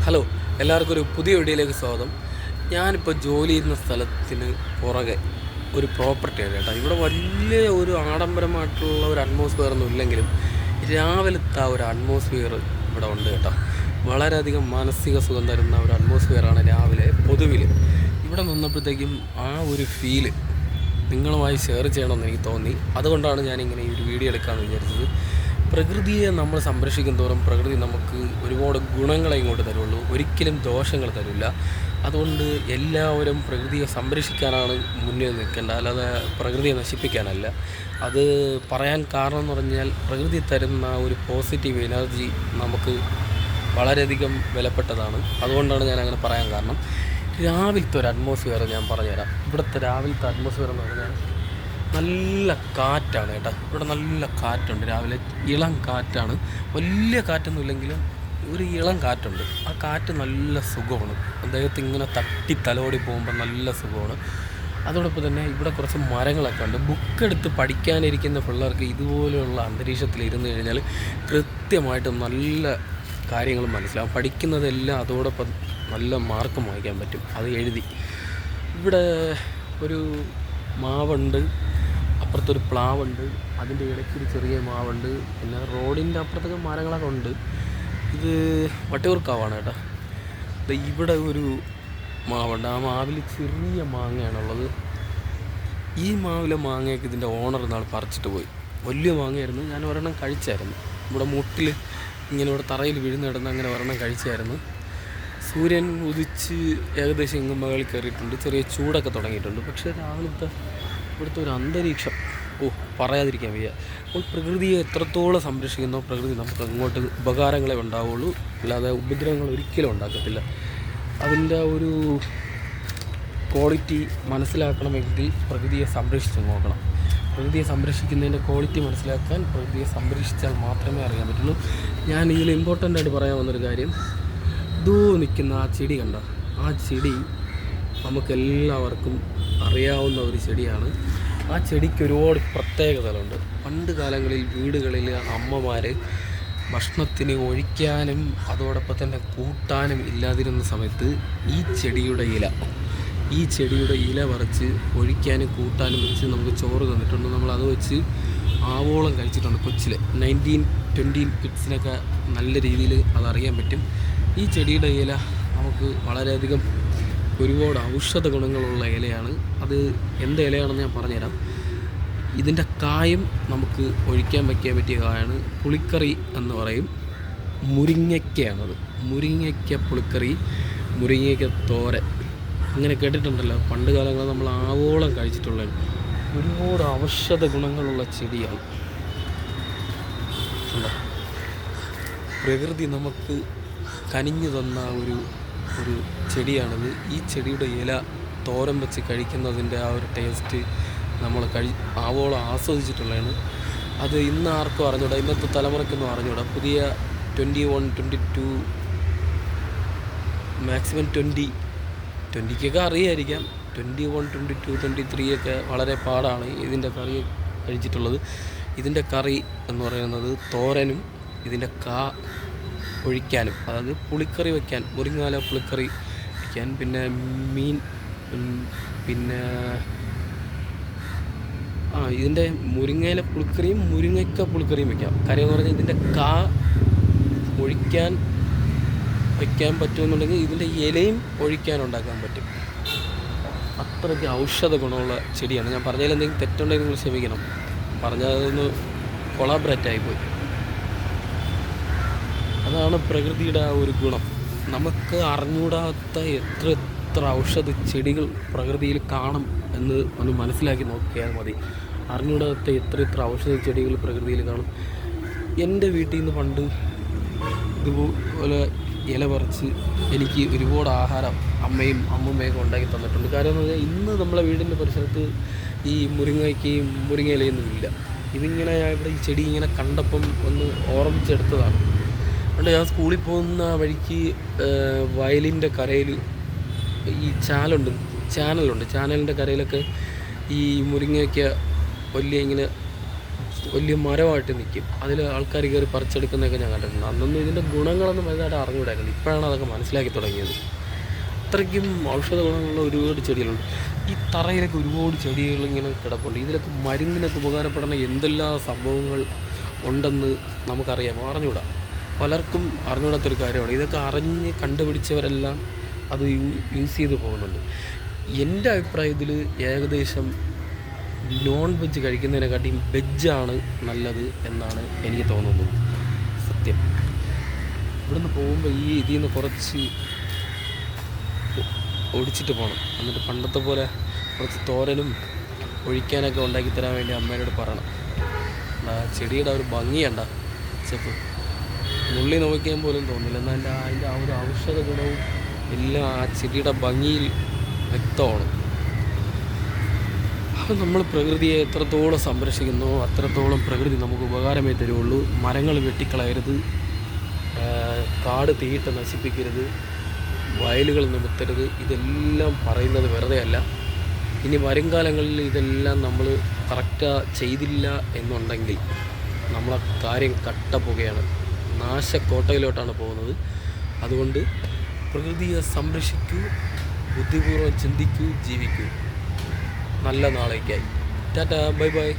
Hello, എല്ലാവർക്കും ഒരു പുതിയ വീഡിയോയിലേക്ക് സ്വാഗതം. ഞാനിപ്പോൾ ജോലി ചെയ്യുന്ന സ്ഥലത്തിന് പുറകെ ഒരു പ്രോപ്പർട്ടിയാണ് കേട്ടോ. ഇവിടെ വലിയ ഒരു ആഡംബരമായിട്ടുള്ള ഒരു അറ്റ്മോസ്ഫിയർ ഒന്നും ഇല്ലെങ്കിലും രാവിലത്തെ ആ ഒരു അറ്റ്മോസ്ഫിയർ ഇവിടെ ഉണ്ട് കേട്ടോ. വളരെയധികം മാനസിക സുഖം തരുന്ന ഒരു അറ്റ്മോസ്ഫിയറാണ് രാവിലെ പൊതുവിൽ. ഇവിടെ നിന്നപ്പോഴത്തേക്കും ആ ഒരു ഫീല് നിങ്ങളുമായി ഷെയർ ചെയ്യണമെന്ന് എനിക്ക് തോന്നി. അതുകൊണ്ടാണ് ഞാനിങ്ങനെ ഈ ഒരു വീഡിയോ എടുക്കാമെന്ന് വിചാരിച്ചത്. പ്രകൃതിയെ നമ്മൾ സംരക്ഷിക്കും തോറും പ്രകൃതി നമുക്ക് ഒരുപാട് ഗുണങ്ങളെ ഇങ്ങോട്ട് തരുള്ളൂ, ഒരിക്കലും ദോഷങ്ങൾ തരില്ല. അതുകൊണ്ട് എല്ലാവരും പ്രകൃതിയെ സംരക്ഷിക്കാനാണ് മുന്നിൽ നിൽക്കേണ്ടത്, അല്ലാതെ പ്രകൃതിയെ നശിപ്പിക്കാനല്ല. അത് പറയാൻ കാരണം എന്ന് പറഞ്ഞാൽ പ്രകൃതി തരുന്ന ഒരു പോസിറ്റീവ് എനർജി നമുക്ക് വളരെയധികം വിലപ്പെട്ടതാണ്. അതുകൊണ്ടാണ് ഞാൻ അങ്ങനെ പറയാൻ കാരണം. രാവിലത്തെ ഒരു അറ്റ്മോസ്ഫിയർ ഞാൻ പറഞ്ഞുതരാം. ഇവിടുത്തെ രാവിലത്തെ അറ്റ്മോസ്ഫിയർ എന്ന് പറഞ്ഞാൽ നല്ല കാറ്റാണ് കേട്ടോ. ഇവിടെ നല്ല കാറ്റുണ്ട്, രാവിലെ ഇളം കാറ്റാണ്. വലിയ കാറ്റൊന്നും ഇല്ലെങ്കിലും ഒരു ഇളം കാറ്റുണ്ട്. ആ കാറ്റ് നല്ല സുഖമാണ്, അദ്ദേഹത്തെ ഇങ്ങനെ തട്ടി തലോടി പോകുമ്പോൾ നല്ല സുഖമാണ്. അതോടൊപ്പം തന്നെ ഇവിടെ കുറച്ച് മരങ്ങളൊക്കെ ഉണ്ട്. ബുക്കെടുത്ത് പഠിക്കാനിരിക്കുന്ന പിള്ളേർക്ക് ഇതുപോലെയുള്ള അന്തരീക്ഷത്തിൽ ഇരുന്ന് കഴിഞ്ഞാൽ കൃത്യമായിട്ട് നല്ല കാര്യങ്ങൾ മനസ്സിലാവും. പഠിക്കുന്നതെല്ലാം അതോടൊപ്പം നല്ല മാർക്കും വാങ്ങിക്കാൻ പറ്റും. അത് എഴുതി ഇവിടെ ഒരു മാവുണ്ട്, അപ്പുറത്തൊരു പ്ലാവുണ്ട്, അതിൻ്റെ ഇടയ്ക്കൊരു ചെറിയ മാവുണ്ട്, പിന്നെ റോഡിൻ്റെ അപ്പുറത്തൊക്കെ മരങ്ങളൊക്കെ ഉണ്ട്. ഇത് വട്ടിയൂർക്കാവാണ് കേട്ടോ. ഇവിടെ ഒരു മാവുണ്ട്, ആ മാവിൽ ചെറിയ മാങ്ങയാണുള്ളത്. ഈ മാവിലെ മാങ്ങയൊക്കെ ഇതിൻ്റെ ഓണർ നാൾ പറിച്ചിട്ട് പോയി. വലിയ മാങ്ങയായിരുന്നു, ഞാൻ ഒരെണ്ണം കഴിച്ചായിരുന്നു. ഇവിടെ മുട്ടിൽ ഇങ്ങനെ ഇവിടെ തറയിൽ വീഴുന്ന കിടന്ന് അങ്ങനെ ഒരെണ്ണം കഴിച്ചായിരുന്നു. സൂര്യൻ ഉദിച്ച് ഏകദേശം ഇങ്ങ് മുകളിൽ കയറിയിട്ടുണ്ട്, ചെറിയ ചൂടൊക്കെ തുടങ്ങിയിട്ടുണ്ട്. പക്ഷേ രാവിലത്തെ ഇവിടുത്തെ ഒരു അന്തരീക്ഷം പറയാതിരിക്കാൻ വയ്യ. അപ്പോൾ പ്രകൃതിയെ എത്രത്തോളം സംരക്ഷിക്കുന്നോ പ്രകൃതി നമുക്ക് അങ്ങോട്ട് ഉപകാരങ്ങളെ ഉണ്ടാവുള്ളൂ, അല്ലാതെ ഉപദ്രവങ്ങൾ ഒരിക്കലും ഉണ്ടാക്കത്തില്ല. അതിൻ്റെ ഒരു ക്വാളിറ്റി മനസ്സിലാക്കണമെങ്കിൽ പ്രകൃതിയെ സംരക്ഷിച്ച് നോക്കണം. പ്രകൃതിയെ സംരക്ഷിക്കുന്നതിൻ്റെ ക്വാളിറ്റി മനസ്സിലാക്കാൻ പ്രകൃതിയെ സംരക്ഷിച്ചാൽ മാത്രമേ അറിയാൻ പറ്റുള്ളൂ. ഞാൻ ഇതിൽ ഇമ്പോർട്ടൻ്റ് ആയിട്ട് പറയാൻ വന്നൊരു കാര്യം, നിൽക്കുന്ന ആ ചെടി കണ്ട, ആ ചെടി നമുക്കെല്ലാവർക്കും അറിയാവുന്ന ഒരു ചെടിയാണ്. ആ ചെടിക്ക് ഒരുപാട് പ്രത്യേകതകളുണ്ട്. പണ്ട് കാലങ്ങളിൽ വീടുകളിൽ അമ്മമാർ ഭക്ഷണത്തിന് ഒഴിക്കാനും അതോടൊപ്പം തന്നെ കൂട്ടാനും ഇല്ലാതിരുന്ന സമയത്ത് ഈ ചെടിയുടെ ഇല പറിച്ച് ഒഴിക്കാനും കൂട്ടാനും വെച്ച് നമുക്ക് ചോറ് തന്നിട്ടുണ്ട്. നമ്മളത് വെച്ച് ആവോളം കഴിച്ചിട്ടുണ്ട് കൊച്ചിൽ. 19-20 കിഡ്സിനൊക്കെ നല്ല രീതിയിൽ അതറിയാൻ പറ്റും. ഈ ചെടിയുടെ ഇല നമുക്ക് വളരെയധികം ഒരുപാട് ഔഷധ ഗുണങ്ങളുള്ള ഇലയാണ്. അത് എന്ത് ഇലയാണെന്ന് ഞാൻ പറഞ്ഞുതരാം. ഇതിൻ്റെ കായം നമുക്ക് ഒഴിക്കാൻ വയ്ക്കാൻ പറ്റിയ കായാണ്. പുളിക്കറി എന്ന് പറയും. മുരിങ്ങയ്ക്കയാണത്. മുരിങ്ങയ്ക്ക പുളിക്കറി, മുരിങ്ങയ്ക്ക തോരൻ, അങ്ങനെ കേട്ടിട്ടുണ്ടല്ലോ. പണ്ട് കാലങ്ങളിൽ നമ്മൾ ആവോളം കഴിച്ചിട്ടുള്ളത്. ഒരുപാട് ഔഷധ ഗുണങ്ങളുള്ള ചെടിയാണ്. പ്രകൃതി നമുക്ക് കനിഞ്ഞു തന്ന ഒരു ചെടിയാണിത്. ഈ ചെടിയുടെ ഇല തോരൻ വെച്ച് കഴിക്കുന്നതിൻ്റെ ആ ഒരു ടേസ്റ്റ് നമ്മൾ ആവോളം ആസ്വദിച്ചിട്ടുള്ളതാണ്. അത് ഇന്ന് ആർക്കും അറിഞ്ഞൂടാ, ഇന്നത്തെ തലമുറയ്ക്കൊന്നും അറിഞ്ഞൂടാ. പുതിയ 21, 22, മാക്സിമം 20-ക്കൊക്കെ അറിയായിരിക്കാം. 21, 22, 23 ഒക്കെ വളരെ പാടാണ് ഇതിൻ്റെ കറി കഴിച്ചിട്ടുള്ളത്. ഇതിൻ്റെ കറി എന്ന് പറയുന്നത് തോരനും ഇതിൻ്റെ ഒഴിക്കാനും, അതായത് പുളിക്കറി വയ്ക്കാൻ, മുരിങ്ങാല പുളിക്കറി വയ്ക്കാൻ, പിന്നെ മീൻ, പിന്നെ ഇതിൻ്റെ മുരിങ്ങയില പുളിക്കറിയും മുരിങ്ങയ്ക്ക പുളിക്കറിയും വയ്ക്കാം. കാര്യം എന്ന് പറഞ്ഞാൽ ഇതിൻ്റെ ഒഴിക്കാൻ വയ്ക്കാൻ പറ്റുമെന്നുണ്ടെങ്കിൽ ഇതിൻ്റെ ഇലയും ഒഴിക്കാനുണ്ടാക്കാൻ പറ്റും. അത്രയ്ക്ക് ഔഷധ ഗുണമുള്ള ചെടിയാണ്. ഞാൻ പറഞ്ഞതിൽ എന്തെങ്കിലും തെറ്റുണ്ടെങ്കിൽ നിങ്ങൾ ക്ഷമിക്കണം. പറഞ്ഞതൊന്ന് കൊളാബറേറ്റ് ആയിപ്പോയി. അതാണ് പ്രകൃതിയുടെ ആ ഒരു ഗുണം. നമുക്ക് അറിഞ്ഞൂടാത്ത എത്ര ഔഷധ ചെടികൾ പ്രകൃതിയിൽ കാണും എന്ന് ഒന്ന് മനസ്സിലാക്കി നോക്കിയാൽ മതി. അറിഞ്ഞൂടാത്ത എത്ര ഔഷധ ചെടികൾ പ്രകൃതിയിൽ കാണും. എൻ്റെ വീട്ടിൽ നിന്ന് പണ്ട് ഇതുപോലെ ഇല പറിച്ച് എനിക്ക് ഒരുപാട് ആഹാരം അമ്മയും അമ്മൂമ്മയൊക്കെ ഉണ്ടാക്കി തന്നിട്ടുണ്ട്. കാരണം എന്ന് പറഞ്ഞാൽ ഇന്ന് നമ്മളെ വീടിൻ്റെ പരിസരത്ത് ഈ മുരിങ്ങയ്ക്കയും മുരിങ്ങയിലയൊന്നും ഇല്ല. ഇതിങ്ങനെ ഇവിടെ ഈ ചെടി ഇങ്ങനെ കണ്ടപ്പം ഒന്ന് ഓർമ്മിച്ചെടുത്തതാണ്. അതുകൊണ്ട് ഞാൻ സ്കൂളിൽ പോകുന്ന വഴിക്ക് വയലിൻ്റെ കരയിൽ ഈ ചാനലുണ്ട്. ചാനലിൻ്റെ കരയിലൊക്കെ ഈ മുരിങ്ങയ്ക്ക വലിയ ഇങ്ങനെ വലിയ മരമായിട്ട് നിൽക്കും. അതിൽ ആൾക്കാർ കയറി പറിച്ചെടുക്കുന്നതൊക്കെ ഞാൻ കണ്ടിട്ടുണ്ട്. അന്നൊന്നും ഇതിൻ്റെ ഗുണങ്ങളൊന്നും വലുതായിട്ട് അറിഞ്ഞുകൂടായിരുന്നു. ഇപ്പോഴാണ് അതൊക്കെ മനസ്സിലാക്കി തുടങ്ങിയത്. അത്രയ്ക്കും ഔഷധ ഗുണങ്ങളുള്ള ഒരുപാട് ചെടികളുണ്ട്. ഈ തറയിലൊക്കെ ഒരുപാട് ചെടികൾ ഇങ്ങനെ കിടപ്പുണ്ട്. ഇതിലൊക്കെ മരുന്നിനൊക്കെ ഉപകാരപ്പെടുന്ന എന്തെല്ലാം സംഭവങ്ങൾ ഉണ്ടെന്ന് നമുക്കറിയാമോ? അറിഞ്ഞുകൂടാ. പലർക്കും അറിഞ്ഞുകൂടാത്തൊരു കാര്യമാണ്. ഇതൊക്കെ അറിഞ്ഞ് കണ്ടുപിടിച്ചവരെല്ലാം അത് യൂസ് ചെയ്ത് പോകുന്നുണ്ട്. എൻ്റെ അഭിപ്രായത്തിൽ ഏകദേശം നോൺ വെജ് കഴിക്കുന്നതിനെക്കാട്ടിയും വെജാണ് നല്ലത് എന്നാണ് എനിക്ക് തോന്നുന്നത്. സത്യം. ഇവിടുന്ന് പോകുമ്പോൾ ഇതിൽ നിന്ന് കുറച്ച് ഒടിച്ചിട്ട് പോകണം. എന്നിട്ട് പണ്ടത്തെ പോലെ കുറച്ച് തോരനും ഒഴിക്കാനൊക്കെ ഉണ്ടാക്കി തരാൻ വേണ്ടി അമ്മേനോട് പറയണം. ചെടിയുടെ ഒരു ഭംഗിയണ്ട ചെപ്പ് നുള്ളി നോക്കിയാൽ പോലും തോന്നില്ല. എന്നാൽ അതിൻ്റെ ആ ഒരു ഔഷധ ഗുണവും എല്ലാം ആ ചെടിയുടെ ഭംഗിയിൽ വ്യക്തമാണ്. അപ്പം നമ്മൾ പ്രകൃതിയെ എത്രത്തോളം സംരക്ഷിക്കുന്നോ അത്രത്തോളം പ്രകൃതി നമുക്ക് ഉപകാരമേ തരുള്ളൂ. മരങ്ങൾ വെട്ടിക്കളയരുത്, കാട് തീയിട്ട് നശിപ്പിക്കരുത്, വയലുകൾ നിമിത്തരുത്. ഇതെല്ലാം പറയുന്നത് വെറുതെ അല്ല. ഇനി വരും കാലങ്ങളിൽ ഇതെല്ലാം നമ്മൾ കറക്റ്റ് ചെയ്തില്ല എന്നുണ്ടെങ്കിൽ നമ്മളെ കാര്യം കട്ടപ്പുകയാണ്, നാശക്കോട്ടയിലോട്ടാണ് പോകുന്നത്. അതുകൊണ്ട് പ്രകൃതിയെ സംരക്ഷിക്കൂ, ബുദ്ധിപൂർവ്വം ചിന്തിക്കൂ, ജീവിക്കൂ. നല്ല നാളേക്കായി. Tata, bye bye.